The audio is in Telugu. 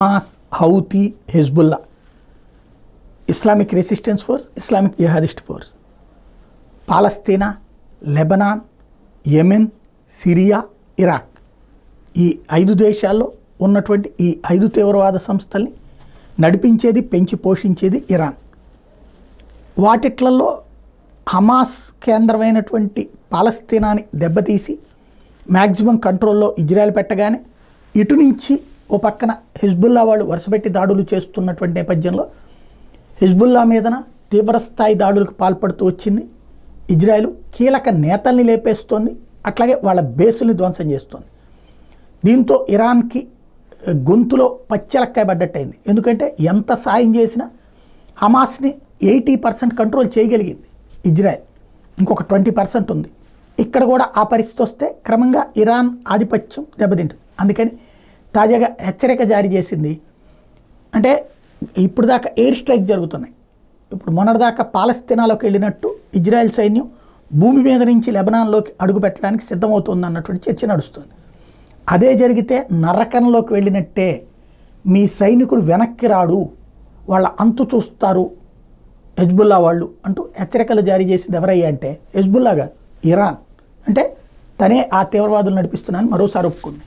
Hamas, Houthi, Hezbollah, Islamic resistance force, Islamic jihadist force, Palestine, Lebanon, Yemen, Syria, Iraq, ఈ 5 దేశాల్లో ఉన్నటువంటి ఈ 5 తీవ్రవాద సంస్థల్ని నడిపించేది, పెంచి పోషించేది ఇరాన్. వాటిట్లలో హమాస్ కేంద్రమైనటువంటి పాలస్తీనాని దెబ్బతీసి మ్యాక్సిమం కంట్రోల్లో ఇజ్రాయెల్ పెట్టగానే ఇటు నుంచి ఓ పక్కన హిజ్బుల్లా వాళ్ళు వరుసపెట్టి దాడులు చేస్తున్నటువంటి నేపథ్యంలో హిజ్బుల్లా మీదన తీవ్రస్థాయి దాడులకు పాల్పడుతూ వచ్చింది ఇజ్రాయెల్. కీలక నేతల్ని లేపేస్తోంది, అట్లాగే వాళ్ళ బేసుల్ని ధ్వంసం చేస్తోంది. దీంతో ఇరాన్కి గొంతులో పచ్చెలక్కాయ పడ్డట్టయింది. ఎందుకంటే ఎంత సాయం చేసినా హమాస్ని 80% కంట్రోల్ చేయగలిగింది ఇజ్రాయెల్, ఇంకొక 20% ఉంది. ఇక్కడ కూడా ఆ పరిస్థితి వస్తే క్రమంగా ఇరాన్ ఆధిపత్యం దెబ్బతింటుంది. అందుకని తాజాగా హెచ్చరిక జారీ చేసింది. అంటే ఇప్పుడు దాకా ఎయిర్ స్ట్రైక్ జరుగుతున్నాయి. ఇప్పుడు మొన్నటిదాకా పాలస్తీనాలోకి వెళ్ళినట్టు ఇజ్రాయెల్ సైన్యం భూమి మీద నుంచి లెబనాన్లోకి అడుగు పెట్టడానికి సిద్ధమవుతుంది అన్నటువంటి చర్చ నడుస్తుంది. అదే జరిగితే నరకంలోకి వెళ్ళినట్టే, మీ సైనికుడు వెనక్కి రాడు, వాళ్ళ అంతు చూస్తారు హెజ్బుల్లా వాళ్ళు అంటూ హెచ్చరికలు జారీ చేసింది ఎవరయ్యా అంటే హెజ్బుల్లా కాదు, ఇరాన్. అంటే తనే ఆ తీవ్రవాదులు నడిపిస్తున్నానని మరోసారి ఒప్పుకుంది.